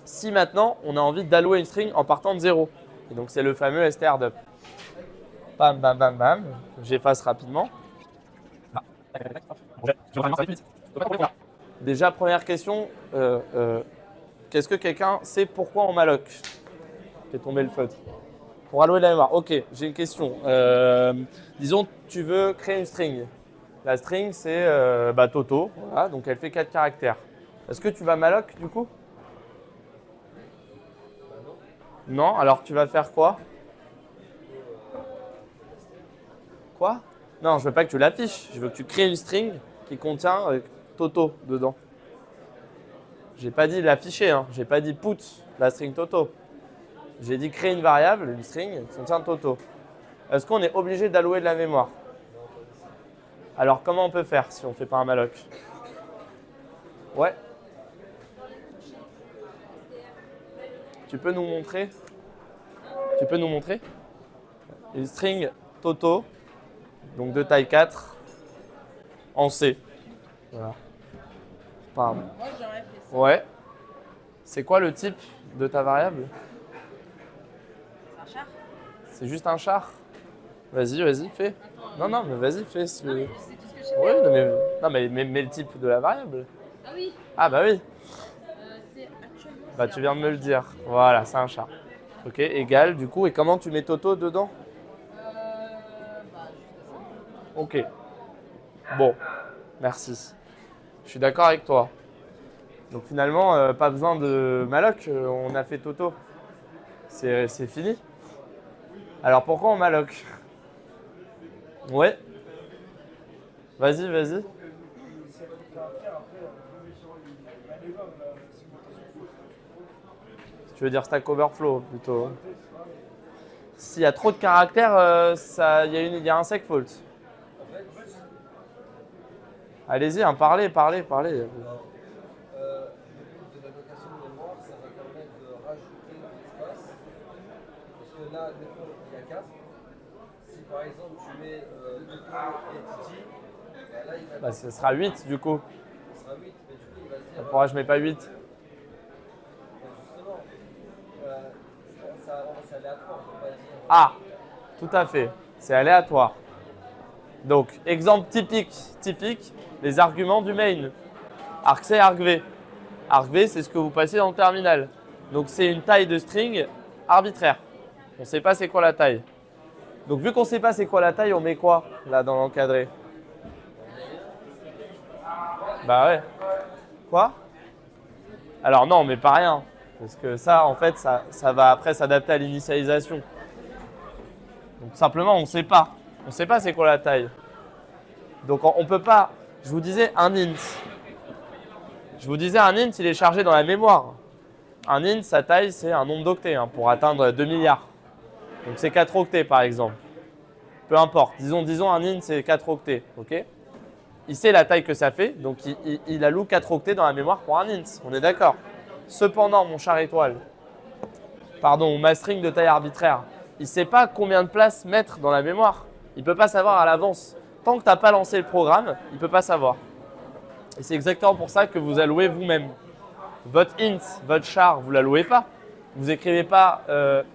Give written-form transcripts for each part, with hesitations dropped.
si maintenant on a envie d'allouer une string en partant de 0. Et donc c'est le fameux str_dup. Bam, bam, bam, bam. J'efface rapidement. Déjà, première question, qu'est-ce que quelqu'un sait pourquoi on malloc? Fait tomber le feutre. Pour allouer de la mémoire. Ok, j'ai une question. Disons, tu veux créer une string. La string, c'est Toto. Voilà, donc elle fait 4 caractères. Est-ce que tu vas malloc du coup? Non, alors tu vas faire quoi? Quoi? Non, je veux pas que tu l'affiches. Je veux que tu crées une string qui contient Toto dedans. J'ai pas dit l'afficher, hein. J'ai pas dit put la string Toto. J'ai dit créer une variable, une string qui contient Toto. Est-ce qu'on est obligé d'allouer de la mémoire? Alors comment on peut faire si on ne fait pas un malloc? Ouais. Tu peux nous montrer? Tu peux nous montrer? Une string Toto, donc de taille 4, en C. Voilà. Pardon. Moi, j'aurais fait ça. Ouais. C'est quoi le type de ta variable? C'est un char. C'est juste un char? Vas-y, vas-y, fais. Attends, Non, mais vas-y, fais. non, mais c'est tout ce que j'ai Oui, fait. non, mais mets le type de la variable. Ah oui, Ah bah oui. c'est actuellement. Bah c'est tu un viens de me le char. dire. Voilà, c'est un char. Ok, égal, du coup, et comment tu mets Toto dedans? Bah, juste ça. Ok. Bon, merci. Je suis d'accord avec toi. Donc finalement, pas besoin de malloc, on a fait Toto. C'est fini. Alors pourquoi on malloc? Ouais. Vas-y, vas-y. Tu veux dire Stack Overflow plutôt? S'il y a trop de caractères, il y a un segfault. Allez-y, hein, parlez. De l'allocation de mémoire, ça va permettre de rajouter de l'espace. Parce que là, des fois, il y a 4. Si par exemple tu mets Toto et Titi, là il va. Bah, ce sera 8 du coup. Ce sera 8, mais du coup il va se dire. Pourquoi je mets pas 8? Justement, c'est aléatoire, on peut pas dire. Ah, tout à fait. C'est aléatoire. Donc, exemple typique, les arguments du main. Argc, argv. Argv, c'est ce que vous passez dans le terminal. Donc, c'est une taille de string arbitraire. On ne sait pas c'est quoi la taille. Donc, vu qu'on ne sait pas c'est quoi la taille, on met quoi là dans l'encadré? Bah ouais. Quoi? Alors non, mais pas rien. Parce que ça, en fait, ça va après s'adapter à l'initialisation. Donc simplement, on ne sait pas. On ne sait pas c'est quoi la taille. Donc on ne peut pas. Je vous disais un int. Il est chargé dans la mémoire. Un int, sa taille, c'est un nombre d'octets pour atteindre 2 milliards. Donc c'est 4 octets par exemple. Peu importe. Disons un int, c'est 4 octets. Ok? Il sait la taille que ça fait, donc il alloue 4 octets dans la mémoire pour un int. On est d'accord. Cependant, mon char étoile, pardon, ma string de taille arbitraire, il ne sait pas combien de place mettre dans la mémoire. Il ne peut pas savoir à l'avance. Tant que tu n'as pas lancé le programme, il ne peut pas savoir. Et c'est exactement pour ça que vous allouez vous-même. Votre int, votre char, vous ne l'allouez pas. Vous n'écrivez pas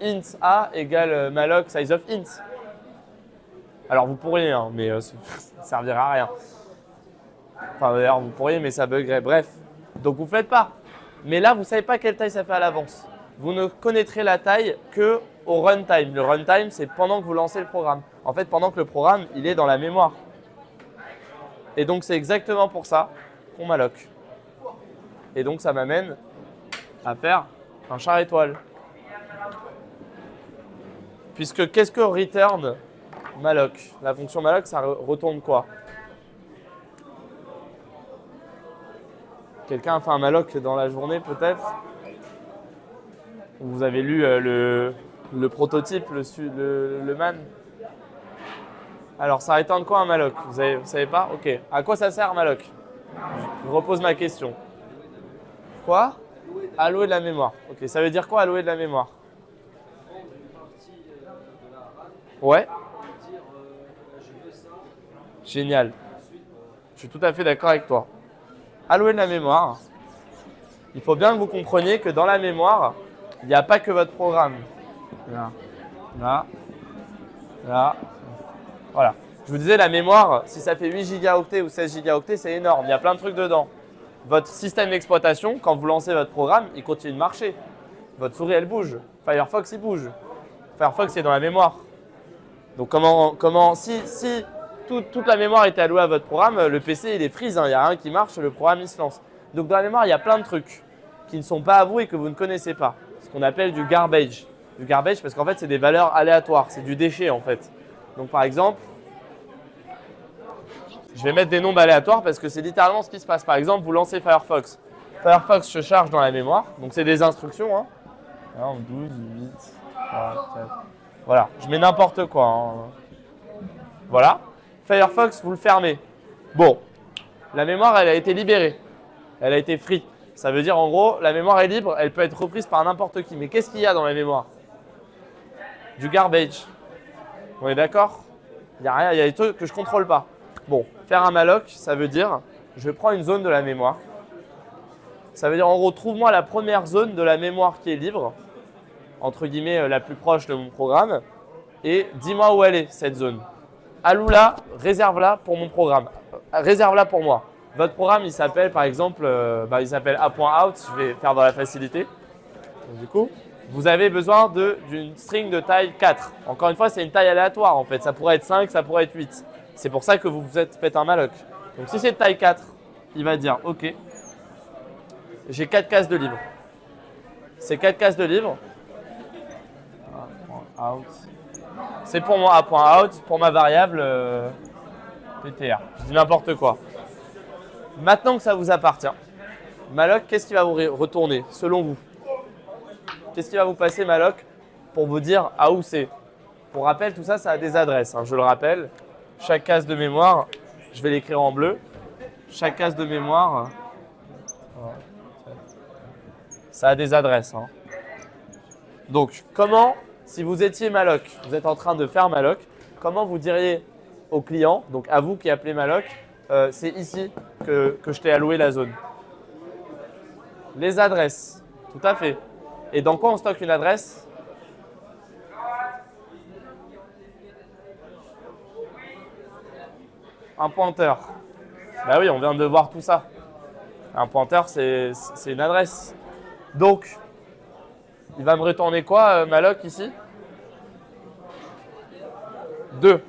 int a égale malloc size of int. Alors vous pourriez, hein, mais ça ne servira à rien. Enfin d'ailleurs vous pourriez, mais ça buggerait. Bref, donc vous ne faites pas. Mais là, vous ne savez pas quelle taille ça fait à l'avance. Vous ne connaîtrez la taille qu'au runtime. Le runtime, c'est pendant que vous lancez le programme. En fait, pendant que le programme, il est dans la mémoire. Et donc, c'est exactement pour ça qu'on malloc. Et donc, ça m'amène à faire un char étoile. Puisque qu'est-ce que return malloc? La fonction malloc, ça retourne quoi? Quelqu'un a fait un malloc dans la journée peut-être? Vous avez lu le prototype, le man? Alors ça return quoi un malloc? Vous savez pas? Ok. À quoi ça sert un malloc? Je repose ma question. Quoi? Allouer de la mémoire. Ok, ça veut dire quoi allouer de la mémoire? Ouais. Génial. Je suis tout à fait d'accord avec toi. Allouer de la mémoire, il faut bien que vous compreniez que dans la mémoire, il n'y a pas que votre programme. Là, là, là. Voilà. Je vous disais, la mémoire, si ça fait 8 gigaoctets ou 16 gigaoctets, c'est énorme. Il y a plein de trucs dedans. Votre système d'exploitation, quand vous lancez votre programme, il continue de marcher. Votre souris, elle bouge. Firefox, il bouge. Firefox, c'est dans la mémoire. Donc, si toute la mémoire était allouée à votre programme, le PC, il est freeze. Il n'y a rien qui marche, le programme, il se lance. Donc, dans la mémoire, il y a plein de trucs qui ne sont pas à vous et que vous ne connaissez pas. Ce qu'on appelle du garbage. Du garbage parce qu'en fait, c'est des valeurs aléatoires. C'est du déchet, en fait. Donc, par exemple, je vais mettre des nombres aléatoires parce que c'est littéralement ce qui se passe. Par exemple, vous lancez Firefox. Firefox se charge dans la mémoire. Donc, c'est des instructions. 1, 12, 8, 3, 4. Voilà, je mets n'importe quoi. Voilà. Firefox, vous le fermez. Bon, la mémoire, elle a été libérée. Elle a été free. Ça veut dire, en gros, la mémoire est libre. Elle peut être reprise par n'importe qui. Mais qu'est-ce qu'il y a dans la mémoire? Du garbage. On est d'accord? Il y a rien, il y a des trucs que je ne contrôle pas. Bon, faire un malloc, ça veut dire, je prends une zone de la mémoire. Ça veut dire, en gros, trouve-moi la première zone de la mémoire qui est libre, entre guillemets, la plus proche de mon programme, et dis-moi où elle est, cette zone. Alloue-la, réserve-la pour mon programme. Réserve-la pour moi. Votre programme, il s'appelle, par exemple, il s'appelle a.out, je vais faire dans la facilité. Donc, du coup, vous avez besoin d'une string de taille 4. Encore une fois, c'est une taille aléatoire, en fait. Ça pourrait être 5, ça pourrait être 8. C'est pour ça que vous faites un malloc. Donc, si c'est de taille 4, il va dire « Ok, j'ai 4 cases de libre. » Ces 4 cases de libre, c'est pour mon a.out, pour ma variable PTR. Je dis n'importe quoi. Maintenant que ça vous appartient, malloc, qu'est-ce qui va vous retourner selon vous? Qu'est-ce qui va vous passer malloc pour vous dire à où c'est? Pour rappel, tout ça, ça a des adresses. Je le rappelle. Chaque case de mémoire, je vais l'écrire en bleu. Chaque case de mémoire, ça a des adresses. Donc, comment, si vous étiez malloc, vous êtes en train de faire malloc, comment vous diriez au client, donc à vous qui appelez malloc, c'est ici que je t'ai alloué la zone? Les adresses, tout à fait. Et dans quoi on stocke une adresse? Un pointeur. Bah oui, on vient de voir tout ça. Un pointeur, c'est une adresse. Donc, il va me retourner quoi, malloc, ici? 2.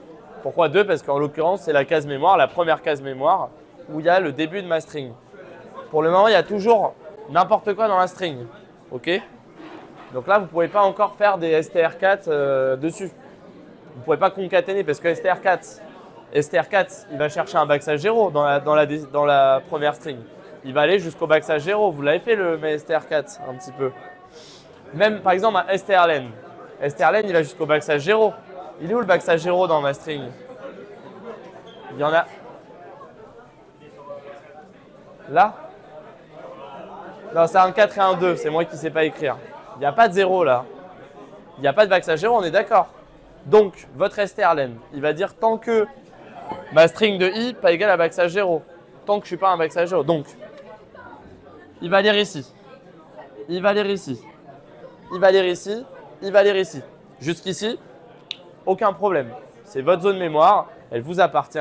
Pourquoi 2? Parce qu'en l'occurrence, c'est la case mémoire, la première case mémoire, où il y a le début de ma string. Pour le moment, il y a toujours n'importe quoi dans la string. OK? Donc là, vous ne pouvez pas encore faire des str4 dessus. Vous ne pouvez pas concaténer parce que str4, il va chercher un backslash 0 dans la première string. Il va aller jusqu'au backslash 0. Vous l'avez fait le str4 un petit peu. Même par exemple un strlen. Strlen, il va jusqu'au backslash 0. Il est où le backslash 0 dans ma string? Il y en a. Là? Non, c'est un 4 et un 2. C'est moi qui ne sais pas écrire. Il n'y a pas de 0 là. Il n'y a pas de backslash 0, on est d'accord. Donc, votre strlen, il va dire tant que ma string de i pas égale à backslash 0. Tant que je ne suis pas un backslash 0. Donc, il va lire ici. Il va lire ici. Il va lire ici. Il va lire ici. Jusqu'ici, aucun problème. C'est votre zone mémoire. Elle vous appartient.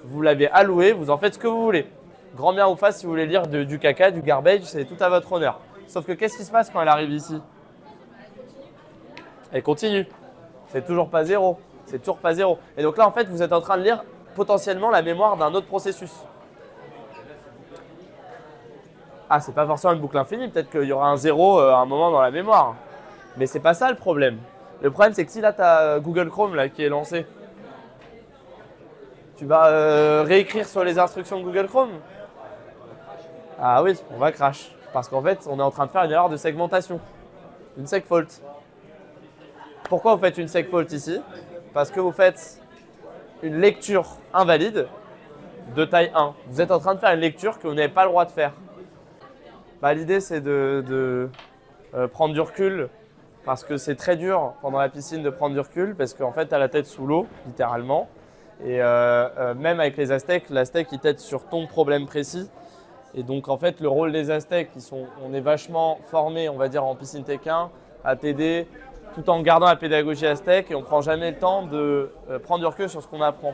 Vous l'avez allouée. Vous en faites ce que vous voulez. Grand bien ou face si vous voulez lire du caca, du garbage, c'est tout à votre honneur. Sauf que qu'est-ce qui se passe quand elle arrive ici? Elle continue. C'est toujours pas 0. C'est toujours pas 0. Et donc là, en fait, vous êtes en train de lire potentiellement la mémoire d'un autre processus. Ah, c'est pas forcément une boucle infinie. Peut-être qu'il y aura un 0 à un moment dans la mémoire. Mais c'est pas ça le problème. Le problème, c'est que si là, tu as Google Chrome là, qui est lancé, tu vas réécrire sur les instructions de Google Chrome. Ah oui, on va crash. Parce qu'en fait, on est en train de faire une erreur de segmentation. Une segfault. Pourquoi vous faites une segfault ici? Parce que vous faites une lecture invalide de taille 1. Vous êtes en train de faire une lecture que vous n'avez pas le droit de faire. L'idée, c'est de prendre du recul parce que c'est très dur pendant la piscine de prendre du recul parce qu'en fait, tu as la tête sous l'eau, littéralement. Et même avec les Aztèques, l'Aztèque, il t'aide sur ton problème précis. Et donc, en fait, le rôle des Aztèques, on est vachement formé, on va dire, en Piscine Tech 1, à t'aider, tout en gardant la pédagogie aztèque et on ne prend jamais le temps de prendre du recul sur ce qu'on apprend.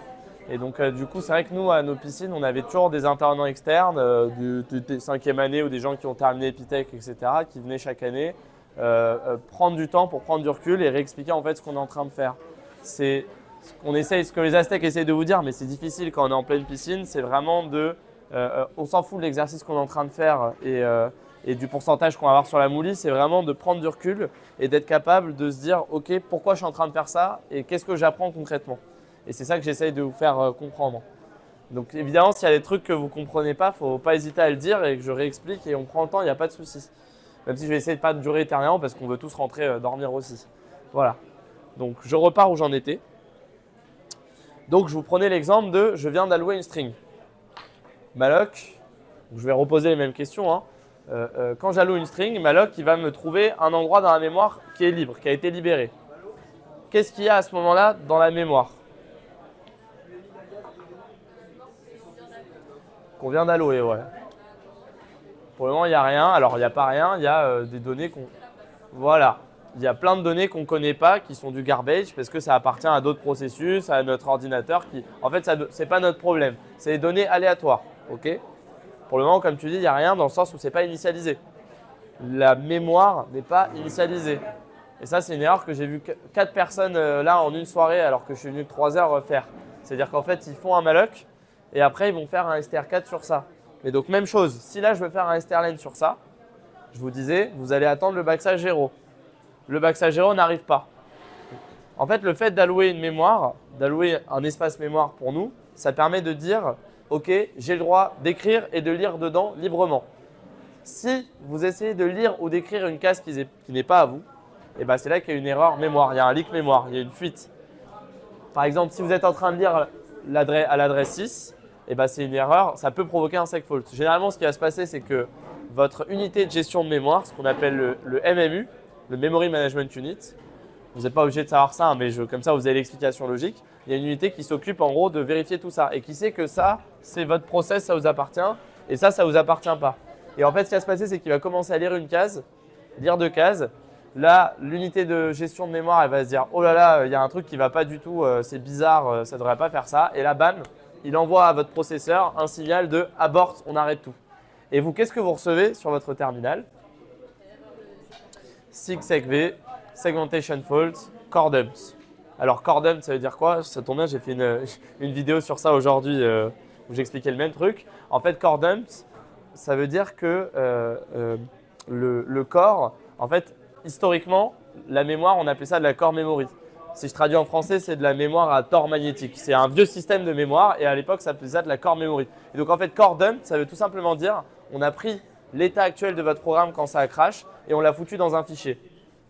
Et donc, du coup, c'est vrai que nous, à nos piscines, on avait toujours des intervenants externes, de 5e année ou des gens qui ont terminé Epitech, etc., qui venaient chaque année prendre du temps pour prendre du recul et réexpliquer en fait ce qu'on est en train de faire. C'est ce que les Aztèques essayent de vous dire, mais c'est difficile quand on est en pleine piscine, c'est vraiment on s'en fout de l'exercice qu'on est en train de faire et du pourcentage qu'on va avoir sur la moulie, c'est vraiment de prendre du recul et d'être capable de se dire « Ok, pourquoi je suis en train de faire ça et qu'est-ce que j'apprends concrètement ?» Et c'est ça que j'essaye de vous faire comprendre. Donc évidemment, s'il y a des trucs que vous ne comprenez pas, il ne faut pas hésiter à le dire et que je réexplique et on prend le temps, il n'y a pas de souci. Même si je vais essayer de ne pas durer éternellement parce qu'on veut tous rentrer dormir aussi. Voilà. Donc je repars où j'en étais. Donc je vous prenais l'exemple de « Je viens d'allouer une string ». Malloc, je vais reposer les mêmes questions, hein. Quand j'alloue une string, Malloc il va me trouver un endroit dans la mémoire qui est libre, qui a été libéré. Qu'est-ce qu'il y a à ce moment-là dans la mémoire qu'on vient d'allouer, ouais. Pour le moment, il n'y a rien. Alors, il n'y a pas rien, il y a des données qu'on… Voilà. Il y a plein de données qu'on ne connaît pas, qui sont du garbage, parce que ça appartient à d'autres processus, à notre ordinateur. En fait, ce n'est pas notre problème. C'est des données aléatoires. OK ? Pour le moment, comme tu dis, il n'y a rien dans le sens où ce n'est pas initialisé. La mémoire n'est pas initialisée. Et ça, c'est une erreur que j'ai vu 4 personnes là en une soirée, alors que je suis venu 3 heures faire. C'est-à-dire qu'en fait, ils font un malloc et après, ils vont faire un str4 sur ça. Mais donc, même chose. Si là, je veux faire un strlen sur ça, je vous disais, vous allez attendre le backslash 0. Le backslash 0 n'arrive pas. En fait, le fait d'allouer une mémoire, d'allouer un espace mémoire pour nous, ça permet de dire ok, j'ai le droit d'écrire et de lire dedans librement. Si vous essayez de lire ou d'écrire une case qui n'est pas à vous, et ben c'est là qu'il y a une erreur mémoire, il y a un leak mémoire, il y a une fuite. Par exemple, si vous êtes en train de lire à l'adresse 6, et ben c'est une erreur, ça peut provoquer un segfault. Généralement, ce qui va se passer, c'est que votre unité de gestion de mémoire, ce qu'on appelle le MMU, le Memory Management Unit, vous n'êtes pas obligé de savoir ça, hein, mais comme ça, vous avez l'explication logique. Il y a une unité qui s'occupe en gros de vérifier tout ça et qui sait que ça, c'est votre process, ça vous appartient et ça ne vous appartient pas. Et en fait, ce qui va se passer, c'est qu'il va commencer à lire une case, lire 2 cases. Là, l'unité de gestion de mémoire, elle va se dire « Oh là là, il y a un truc qui ne va pas du tout, c'est bizarre, ça ne devrait pas faire ça. » Et là, bam, il envoie à votre processeur un signal de « Abort, on arrête tout ». Et vous, qu'est-ce que vous recevez sur votre terminal? 6segv, segmentation fault, core dumps. Alors, core dump, ça veut dire quoi? Ça tombe bien, j'ai fait une vidéo sur ça aujourd'hui où j'expliquais le même truc. En fait, core dumps, ça veut dire que le core, en fait, historiquement, la mémoire, on appelait ça de la core memory. Si je traduis en français, c'est de la mémoire à tort magnétique. C'est un vieux système de mémoire et à l'époque, ça s'appelait ça de la core memory. Et donc, en fait, core dump, ça veut tout simplement dire on a pris l'état actuel de votre programme quand ça a crash et on l'a foutu dans un fichier.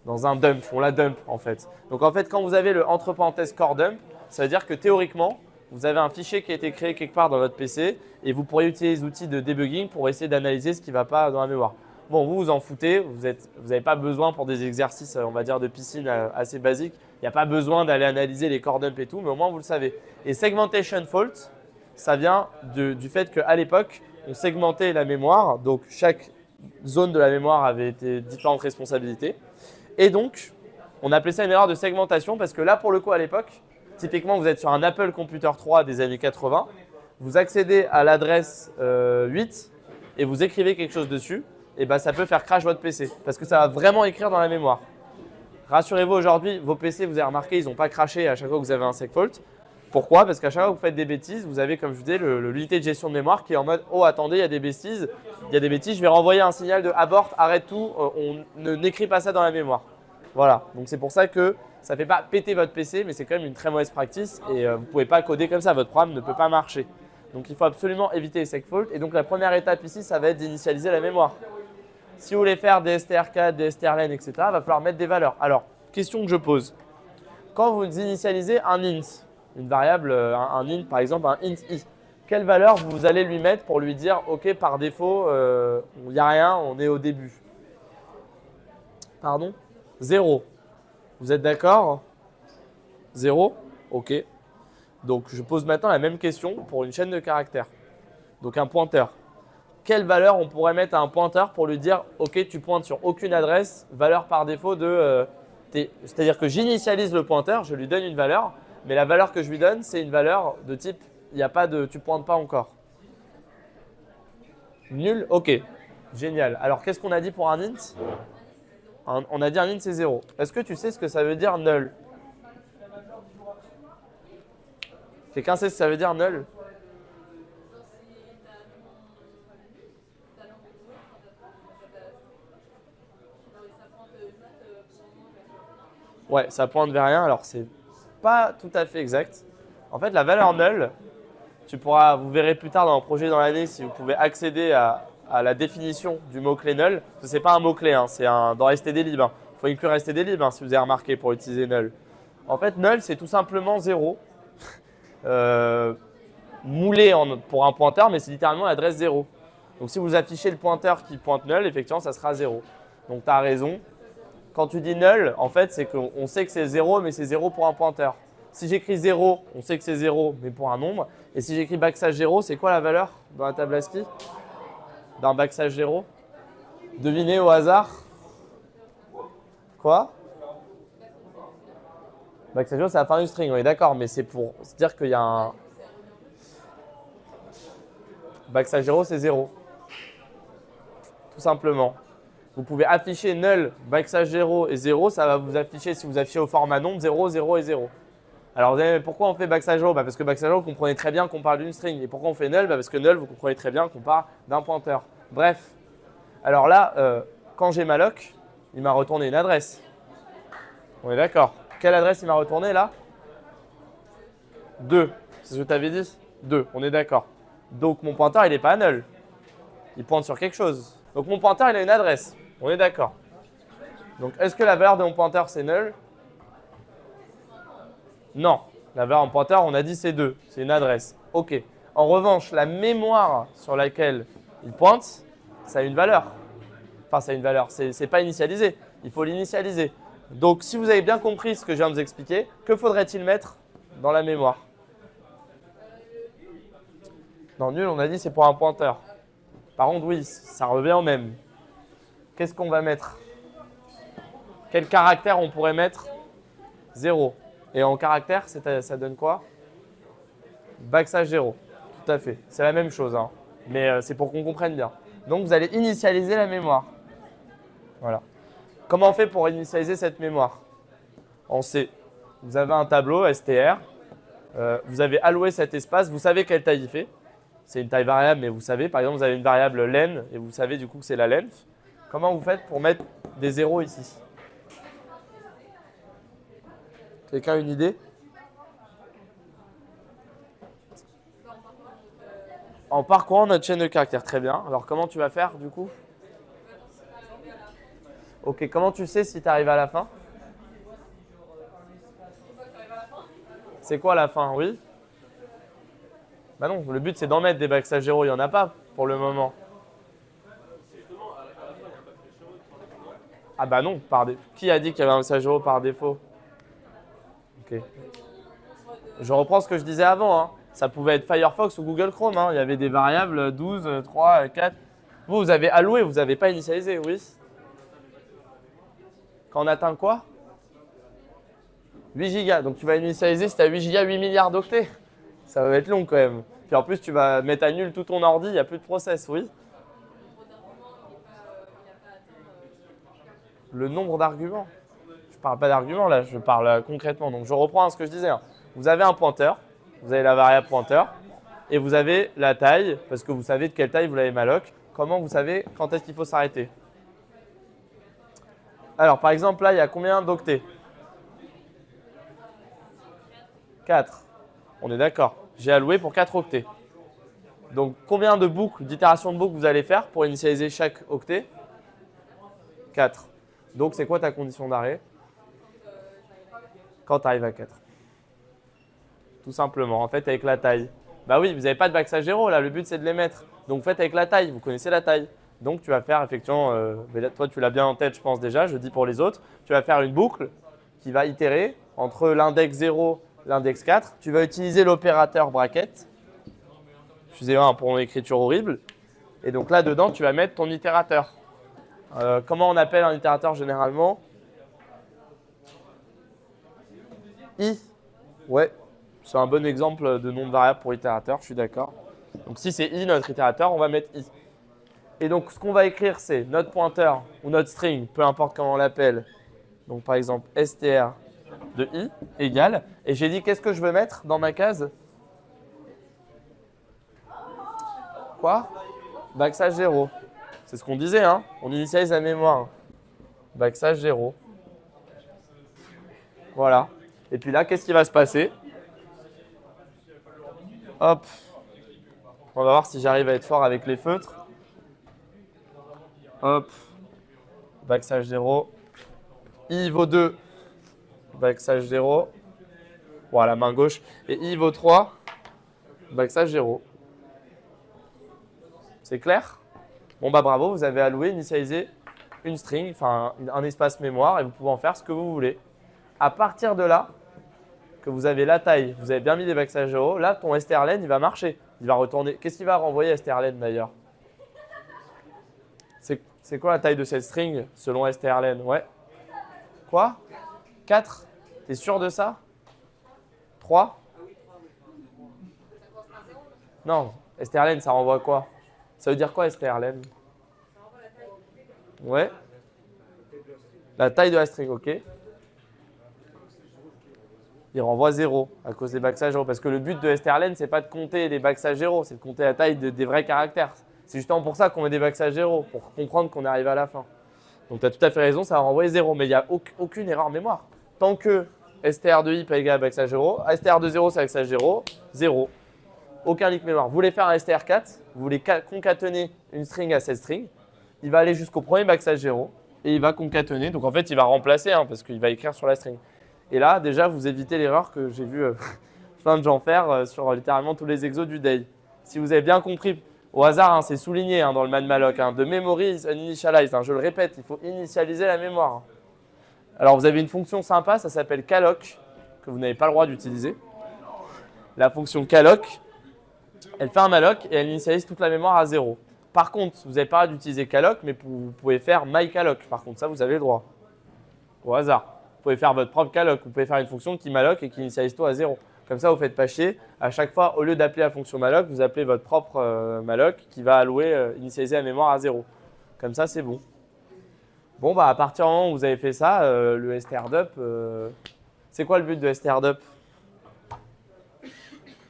Dans un dump, on la dump en fait. Donc en fait, quand vous avez le entre parenthèses core dump, ça veut dire que théoriquement, vous avez un fichier qui a été créé quelque part dans votre PC et vous pourriez utiliser les outils de debugging pour essayer d'analyser ce qui ne va pas dans la mémoire. Bon, vous en foutez, vous n'avez pas besoin pour des exercices, on va dire, de piscine assez basiques. Il n'y a pas besoin d'aller analyser les core dump et tout, mais au moins vous le savez. Et segmentation fault, ça vient du fait qu'à l'époque, on segmentait la mémoire, donc chaque zone de la mémoire avait différentes responsabilités. Et donc, on appelait ça une erreur de segmentation parce que là, pour le coup, à l'époque, typiquement, vous êtes sur un Apple Computer 3 des années 80, vous accédez à l'adresse 8 et vous écrivez quelque chose dessus, et ben, ça peut faire crash votre PC parce que ça va vraiment écrire dans la mémoire. Rassurez-vous, aujourd'hui, vos PC, vous avez remarqué, ils n'ont pas crashé à chaque fois que vous avez un segfault. Pourquoi? Parce qu'à chaque fois que vous faites des bêtises, vous avez, comme je vous disais, l'unité de gestion de mémoire qui est en mode « Oh, attendez, il y a des bêtises, je vais renvoyer un signal de abort, arrête tout, on n'écrit pas ça dans la mémoire. » Voilà, donc c'est pour ça que ça ne fait pas péter votre PC, mais c'est quand même une très mauvaise practice et vous ne pouvez pas coder comme ça, votre programme ne peut pas marcher. Donc il faut absolument éviter les segfaults et donc la première étape ici, ça va être d'initialiser la mémoire. Si vous voulez faire des str4, des strlen, etc., il va falloir mettre des valeurs. Alors, question que je pose. Quand vous initialisez un int, une variable, un int par exemple, un int i, quelle valeur vous allez lui mettre pour lui dire « Ok, par défaut, il n'y a rien, on est au début ». Pardon? 0. Vous êtes d'accord? 0? Ok. Donc, je pose maintenant la même question pour une chaîne de caractères. Donc, un pointeur. quelle valeur on pourrait mettre à un pointeur pour lui dire « Ok, tu pointes sur aucune adresse, valeur par défaut de… C'est-à-dire que j'initialise le pointeur, je lui donne une valeur, mais la valeur que je lui donne, c'est une valeur de type « il n'y a pas de… tu pointes pas encore ». Nul? Ok, génial. Alors, qu'est-ce qu'on a dit pour un int? On a dit un int, c'est 0. Est-ce que tu sais ce que ça veut dire null? Quelqu'un sait ce que ça veut dire null? Ouais, ça pointe vers rien. Alors, c'est pas tout à fait exact. En fait, la valeur null, vous verrez plus tard dans le projet dans l'année si vous pouvez accéder à la définition du mot-clé null. Ce n'est pas un mot-clé, hein, c'est dans stdlib. Il faut inclure stdlib si vous avez remarqué pour utiliser null. En fait, null, c'est tout simplement 0. Moulé pour un pointeur, mais c'est littéralement l'adresse 0. Donc, si vous affichez le pointeur qui pointe null, effectivement, ça sera 0. Donc, tu as raison. Quand tu dis null, en fait, c'est qu'on sait que c'est 0, mais c'est 0 pour un pointeur. Si j'écris 0, on sait que c'est 0, mais pour un nombre. Et si j'écris backslash 0, c'est quoi la valeur dans la table ASCII d'un backslash 0? Devinez au hasard. Quoi? Backslash 0, c'est la fin du string, on est d'accord, mais c'est pour se dire qu'il y a un… Backslash 0, c'est 0. Tout simplement. Vous pouvez afficher null, backslash 0 et 0, ça va vous afficher, si vous affichez au format nombre, 0, 0 et 0. Alors, vous allez, pourquoi on fait backslash 0? Parce que backslash 0, vous comprenez très bien qu'on parle d'une string. Et pourquoi on fait null? Parce que null, vous comprenez très bien qu'on parle d'un pointeur. Bref. Alors là, quand j'ai malloc, il m'a retourné une adresse. On est d'accord. Quelle adresse il m'a retourné là? 2. C'est ce que tu avais dit? 2. On est d'accord. Donc, mon pointeur, il n'est pas null. Il pointe sur quelque chose. Donc, mon pointeur, il a une adresse. On est d'accord. Donc, est-ce que la valeur de mon pointeur, c'est null? Non. La valeur en pointeur, on a dit c'est 2. C'est une adresse. OK. En revanche, la mémoire sur laquelle il pointe, ça a une valeur. Enfin, ça a une valeur. Ce n'est pas initialisé. Il faut l'initialiser. Donc, si vous avez bien compris ce que je viens de vous expliquer, que faudrait-il mettre dans la mémoire? Dans nul, on a dit c'est pour un pointeur. Par contre, oui, ça revient au même. Qu'est-ce qu'on va mettre? Quel caractère on pourrait mettre? 0. Et en caractère, ça donne quoi? Backslash 0. Tout à fait. C'est la même chose, hein. Mais c'est pour qu'on comprenne bien. Donc, vous allez initialiser la mémoire. Voilà. Comment on fait pour initialiser cette mémoire? On sait. Vous avez un tableau str. Vous avez alloué cet espace. Vous savez quelle taille il fait. C'est une taille variable, mais vous savez. Par exemple, vous avez une variable len et vous savez du coup que c'est la length. Comment vous faites pour mettre des zéros ici? Quelqu'un a une idée? En parcourant notre chaîne de caractères. Très bien. Alors, comment tu vas faire du coup? Ok, comment tu sais si tu arrives à la fin? C'est quoi la fin? Oui? Bah non, le but c'est d'en mettre des backslash 0, il n'y en a pas pour le moment. Ah bah non, qui a dit qu'il y avait un backslash 0 par défaut? Ok. Je reprends ce que je disais avant, hein. Ça pouvait être Firefox ou Google Chrome, hein. Il y avait des variables 12, 3, 4. Vous avez alloué, vous n'avez pas initialisé, oui? Quand on atteint quoi? 8 gigas. Donc tu vas initialiser si tu as 8 gigas, 8 milliards d'octets. Ça va être long quand même. Puis en plus, tu vas mettre à nul tout ton ordi, il n'y a plus de process, oui? Le nombre d'arguments. Je ne parle pas d'arguments là, je parle concrètement. Donc je reprends ce que je disais, hein. Vous avez un pointeur, vous avez la variable pointeur, et vous avez la taille, parce que vous savez de quelle taille vous l'avez malloc. Comment vous savez quand est-ce qu'il faut s'arrêter? Alors par exemple, là, il y a combien d'octets? 4. On est d'accord. J'ai alloué pour 4 octets. Donc, combien de boucles, d'itérations de boucles vous allez faire pour initialiser chaque octet? 4. Donc, c'est quoi ta condition d'arrêt? Quand tu arrives à 4. Tout simplement, en fait, avec la taille. Bah oui, vous n'avez pas de backslash 0, là, le but c'est de les mettre. Donc, faites avec la taille, vous connaissez la taille. Donc, tu vas faire effectivement, toi tu l'as bien en tête, je pense déjà, je dis pour les autres, tu vas faire une boucle qui va itérer entre l'index 0 l'index 4, tu vas utiliser l'opérateur bracket. Excusez-moi pour mon écriture horrible. Et donc là, dedans, tu vas mettre ton itérateur. Comment on appelle un itérateur généralement? I. Ouais, c'est un bon exemple de nom de variable pour itérateur, je suis d'accord. Donc si c'est I, notre itérateur, on va mettre I. Et donc ce qu'on va écrire, c'est notre pointeur ou notre string, peu importe comment on l'appelle. Donc par exemple, str de I égale. Et j'ai dit qu'est-ce que je veux mettre dans ma case? Quoi? Backslash 0. C'est ce qu'on disait, hein? On initialise la mémoire. Backslash 0. Voilà. Et puis là, qu'est-ce qui va se passer? Hop. On va voir si j'arrive à être fort avec les feutres. Hop. Backslash 0. I vaut 2. Backslash 0. Voilà, main gauche. Et I vaut 3. Backslash 0. C'est clair? Bon bah bravo, vous avez alloué, initialisé une string, enfin un espace mémoire et vous pouvez en faire ce que vous voulez. À partir de là, que vous avez la taille, vous avez bien mis des backslash 0, là ton strlen il va marcher. Il va retourner. Qu'est-ce qu'il va renvoyer strlen d'ailleurs? C'est quoi la taille de cette string selon strlen? Ouais. Quoi? 4? T'es sûr de ça? 3? Non, strlen ça renvoie quoi? Ça veut dire quoi strlen? Ouais. La taille de la string, ok. Il renvoie 0 à cause des backslash 0. Parce que le but de strlen, c'est pas de compter les backslash 0, c'est de compter la taille des vrais caractères. C'est justement pour ça qu'on met des backslash 0, pour comprendre qu'on est arrivé à la fin. Donc tu as tout à fait raison, ça va renvoyer 0. Mais il n'y a aucune erreur mémoire. Tant que str de i pas égal à backslash 0, str de 0 c'est backslash 0, 0. Aucun leak mémoire. Vous voulez faire un str4, vous voulez concaténer une string à cette string, il va aller jusqu'au premier backslash 0 et il va concaténer. Donc en fait, il va remplacer parce qu'il va écrire sur la string. Et là, déjà, vous évitez l'erreur que j'ai vu plein de gens faire sur littéralement tous les exos du day. Si vous avez bien compris, au hasard, c'est souligné dans le man-malloc, de memory is uninitialized. Je le répète, il faut initialiser la mémoire. Alors vous avez une fonction sympa, ça s'appelle calloc, que vous n'avez pas le droit d'utiliser. La fonction calloc, elle fait un malloc et elle initialise toute la mémoire à 0. Par contre, vous n'avez pas le droit d'utiliser calloc, mais vous pouvez faire mycalloc. Par contre, ça, vous avez le droit. Au hasard. Vous pouvez faire votre propre calloc. Vous pouvez faire une fonction qui malloc et qui initialise tout à 0. Comme ça, vous ne faites pas chier. À chaque fois, au lieu d'appeler la fonction malloc, vous appelez votre propre malloc qui va allouer, initialiser la mémoire à 0. Comme ça, c'est bon. Bon, bah, à partir du moment où vous avez fait ça, le strdup, c'est quoi le but de strdup? Je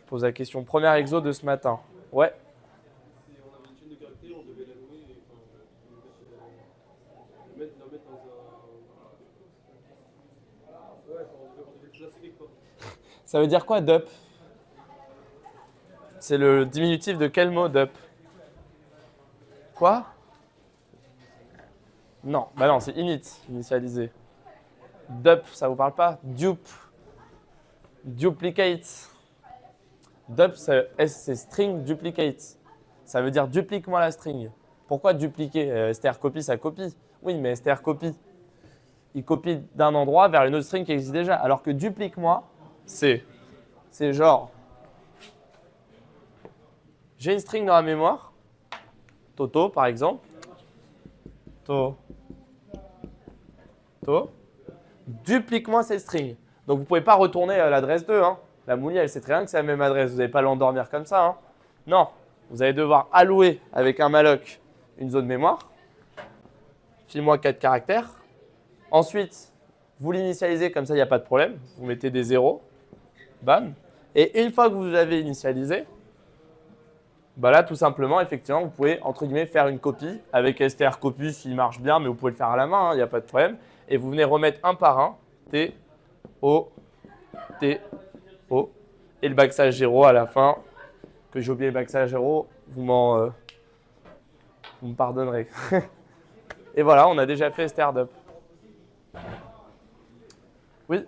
pose la question. Premier exo de ce matin. Ouais. Ça veut dire quoi, dup? C'est le diminutif de quel mot, dup? Quoi? Non, bah non, c'est init, initialisé. Dup, ça vous parle pas? Dupe. Duplicate. Dup, c'est string duplicate. Ça veut dire duplique-moi la string. Pourquoi dupliquer? strcopy, ça copie. Oui, mais strcopy, il copie d'un endroit vers une autre string qui existe déjà. Alors que duplique-moi, c'est genre, j'ai une string dans la mémoire, Toto par exemple, duplique-moi cette string. Donc vous ne pouvez pas retourner à l'adresse 2. La Mouli, elle sait très bien que c'est la même adresse, vous n'allez pas l'endormir comme ça. Non, vous allez devoir allouer avec un malloc une zone mémoire, file-moi 4 caractères. Ensuite, vous l'initialisez comme ça, il n'y a pas de problème, vous mettez des 0. Bam. Et une fois que vous avez initialisé, bah là, tout simplement, effectivement, vous pouvez, entre guillemets, faire une copie avec strcopy s'il marche bien, mais vous pouvez le faire à la main, il n'y a pas de problème. Et vous venez remettre un par un, T, O, T, O, et le backslash 0 à la fin, que j'ai oublié le backslash 0, vous me pardonnerez. Et voilà, on a déjà fait strdup. Oui?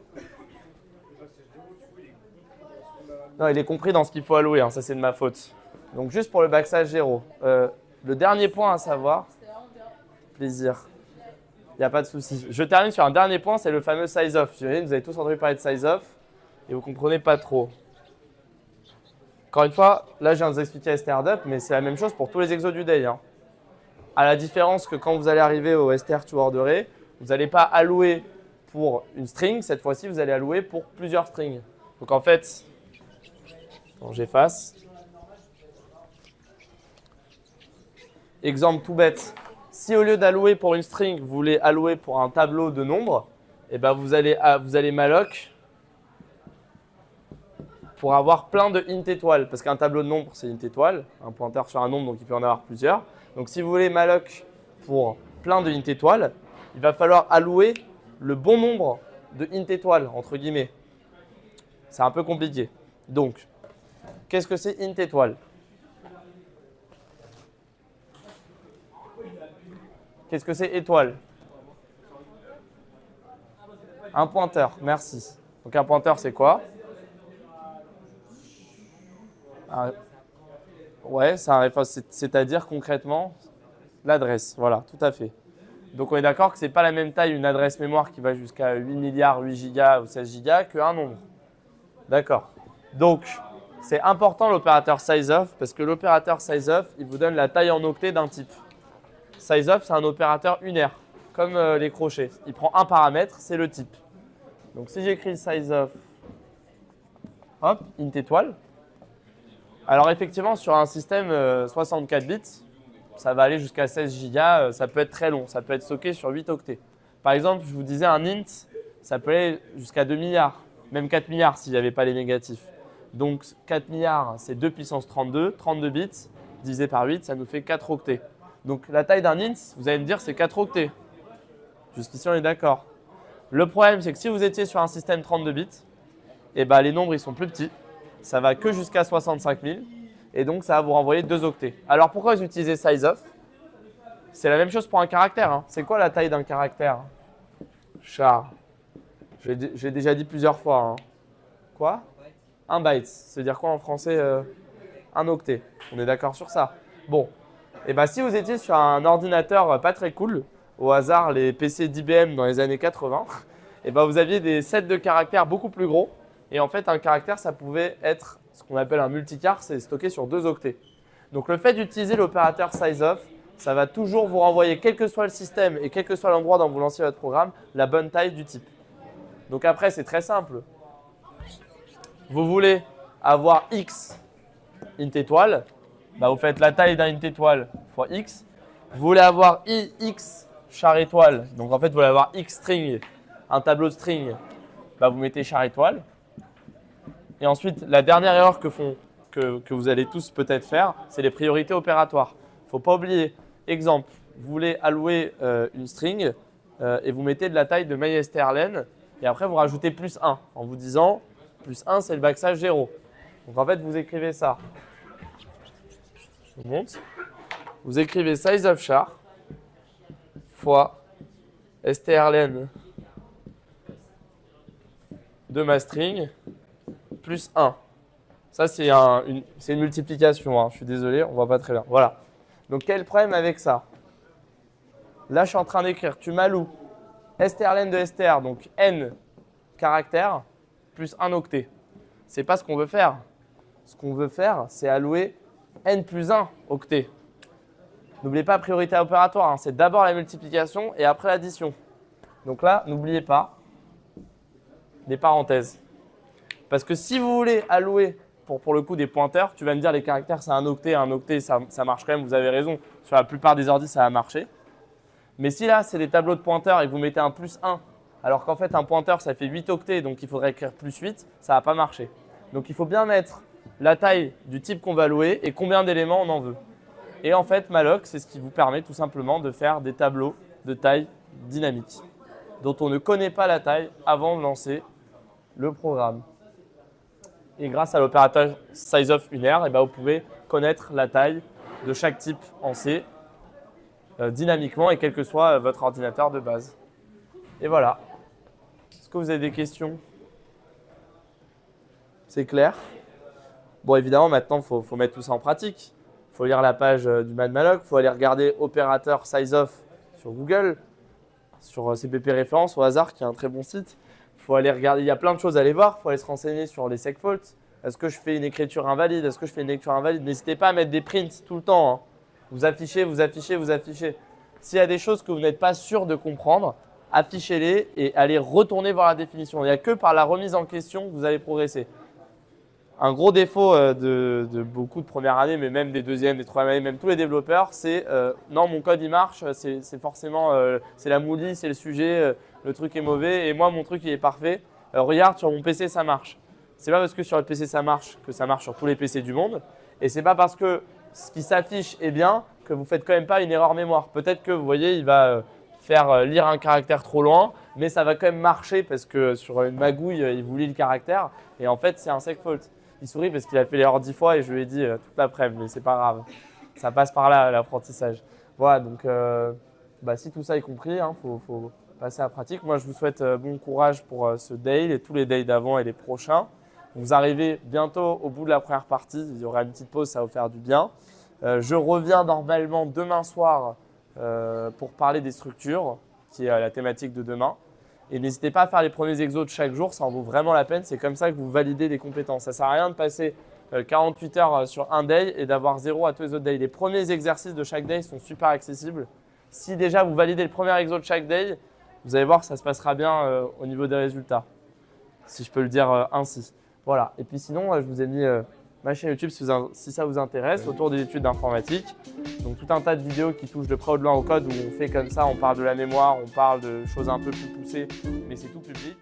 Non, il est compris dans ce qu'il faut allouer, ça c'est de ma faute. Donc juste pour le backslash 0. Le dernier point à savoir, plaisir, il n'y a pas de souci. Je termine sur un dernier point, c'est le fameux size-off. J'imagine que vous avez tous entendu parler de size-off et vous ne comprenez pas trop. Encore une fois, là, je viens de vous expliquer STR-DUP, mais c'est la même chose pour tous les exos du day. Hein. À la différence que quand vous allez arriver au STR to Order Array, vous n'allez pas allouer pour une string. Cette fois-ci, vous allez allouer pour plusieurs strings. Donc en fait, j'efface. Exemple tout bête. Si au lieu d'allouer pour une string, vous voulez allouer pour un tableau de nombres, eh ben vous allez malloc pour avoir plein de int étoiles. Parce qu'un tableau de nombres, c'est int étoile, un pointeur sur un nombre, donc il peut en avoir plusieurs. Donc si vous voulez malloc pour plein de int étoiles, il va falloir allouer le bon nombre de int étoiles, entre guillemets. C'est un peu compliqué. Donc, qu'est-ce que c'est int étoile? Qu'est-ce que c'est étoile? Un pointeur, merci. Donc un pointeur, c'est quoi? Ouais, c'est-à-dire concrètement l'adresse. Voilà, tout à fait. Donc on est d'accord que ce n'est pas la même taille une adresse mémoire qui va jusqu'à 8 milliards, 8 gigas ou 16 gigas qu'un nombre. D'accord. Donc c'est important l'opérateur sizeof parce que l'opérateur sizeof, il vous donne la taille en octets d'un type. Sizeof, c'est un opérateur unaire, comme les crochets. Il prend un paramètre, c'est le type. Donc si j'écris sizeof, hop, int étoile. Alors effectivement, sur un système 64 bits, ça va aller jusqu'à 16 gigas, ça peut être très long, ça peut être stocké sur 8 octets. Par exemple, je vous disais un int, ça peut aller jusqu'à 2 milliards, même 4 milliards s'il n'y avait pas les négatifs. Donc 4 milliards, c'est 2 puissance 32, 32 bits, divisé par 8, ça nous fait 4 octets. Donc la taille d'un int, vous allez me dire, c'est 4 octets. Jusqu'ici, on est d'accord. Le problème, c'est que si vous étiez sur un système 32 bits, eh ben, les nombres ils sont plus petits. Ça va que jusqu'à 65 000. Et donc, ça va vous renvoyer 2 octets. Alors, pourquoi vous utilisez sizeof? C'est la même chose pour un caractère. Hein. C'est quoi la taille d'un caractère? Char. J'ai déjà dit plusieurs fois. Hein. Quoi? Un byte. Ça veut dire quoi en français? Un octet. On est d'accord sur ça. Bon. Et ben, si vous étiez sur un ordinateur pas très cool, au hasard les PC d'IBM dans les années 80, et ben, vous aviez des sets de caractères beaucoup plus gros. Et en fait, un caractère, ça pouvait être ce qu'on appelle un multicar, c'est stocké sur 2 octets. Donc le fait d'utiliser l'opérateur sizeof, ça va toujours vous renvoyer, quel que soit le système et quel que soit l'endroit dont vous lancez votre programme, la bonne taille du type. Donc après, c'est très simple. Vous voulez avoir x int étoile, bah vous faites la taille d'un int étoile fois x. Vous voulez avoir x char étoile, donc en fait, vous voulez avoir x string, un tableau de string, bah vous mettez char étoile. Et ensuite, la dernière erreur que vous allez tous peut-être faire, c'est les priorités opératoires. Il ne faut pas oublier, exemple, vous voulez allouer une string et vous mettez de la taille de mystrlen et après vous rajoutez plus 1 en vous disant plus 1 c'est le backslash 0. Donc en fait, vous écrivez ça. Je vous montre. Vous écrivez sizeof char fois strlen de ma string plus 1. Ça, c'est une multiplication. Hein. Je suis désolé, on ne voit pas très bien. Voilà. Donc, quel est le problème avec ça? Là, je suis en train d'écrire, tu m'alloues strlen de str, donc n caractères, plus 1 octet. Ce n'est pas ce qu'on veut faire. Ce qu'on veut faire, c'est allouer n plus 1 octet. N'oubliez pas priorité opératoire. Hein. C'est d'abord la multiplication et après l'addition. Donc là, n'oubliez pas des parenthèses. Parce que si vous voulez allouer pour le coup des pointeurs, tu vas me dire les caractères c'est un octet ça marche quand même, vous avez raison. Sur la plupart des ordi ça va marcher. Mais si là c'est des tableaux de pointeurs et que vous mettez un plus 1, alors qu'en fait un pointeur ça fait 8 octets donc il faudrait écrire plus 8, ça ne va pas marcher. Donc il faut bien mettre la taille du type qu'on va allouer et combien d'éléments on en veut. Et en fait malloc c'est ce qui vous permet tout simplement de faire des tableaux de taille dynamique dont on ne connaît pas la taille avant de lancer le programme. Et grâce à l'opérateur sizeof unaire, vous pouvez connaître la taille de chaque type en C dynamiquement et quel que soit votre ordinateur de base. Et voilà. Est-ce que vous avez des questions? C'est clair? Bon, évidemment, maintenant, il faut mettre tout ça en pratique. Il faut lire la page du MadMalloc, il faut aller regarder opérateur sizeof sur Google, sur CPP Référence au hasard, qui est un très bon site. Il faut aller regarder, il y a plein de choses à aller voir. Il faut aller se renseigner sur les segfaults. Est-ce que je fais une écriture invalide? Est-ce que je fais une lecture invalide? N'hésitez pas à mettre des prints tout le temps, hein. Vous affichez, vous affichez, vous affichez. S'il y a des choses que vous n'êtes pas sûr de comprendre, affichez-les et allez retourner voir la définition. Il n'y a que par la remise en question que vous allez progresser. Un gros défaut de beaucoup de première année, mais même des deuxième, des troisième années, même tous les développeurs, c'est non, mon code il marche, c'est forcément c'est la moulie, c'est le sujet, le truc est mauvais et moi mon truc il est parfait. Regarde, sur mon PC ça marche. C'est pas parce que sur le PC ça marche que ça marche sur tous les PC du monde et c'est pas parce que ce qui s'affiche est bien que vous faites quand même pas une erreur mémoire. Peut-être que vous voyez, il va faire lire un caractère trop loin, mais ça va quand même marcher parce que sur une magouille, il vous lit le caractère et en fait c'est un segfault. Il sourit parce qu'il a fait l'erreur 10 fois et je lui ai dit toute l'après-midi, mais c'est pas grave. Ça passe par là, l'apprentissage. Voilà, donc si tout ça est compris, hein, faut passer à la pratique. Moi, je vous souhaite bon courage pour ce day et tous les days d'avant et les prochains. Vous arrivez bientôt au bout de la première partie. Il y aura une petite pause, ça va vous faire du bien. Je reviens normalement demain soir pour parler des structures, qui est la thématique de demain. Et n'hésitez pas à faire les premiers exos de chaque jour, ça en vaut vraiment la peine. C'est comme ça que vous validez des compétences. Ça ne sert à rien de passer 48 heures sur un day et d'avoir 0 à tous les autres days. Les premiers exercices de chaque day sont super accessibles. Si déjà vous validez le premier exo de chaque day, vous allez voir que ça se passera bien au niveau des résultats, si je peux le dire ainsi. Voilà. Et puis sinon, je vous ai mis ma chaîne YouTube si ça vous intéresse, autour des études d'informatique. Donc tout un tas de vidéos qui touchent de près ou de loin au code où on fait comme ça, on parle de la mémoire, on parle de choses un peu plus poussées, mais c'est tout public.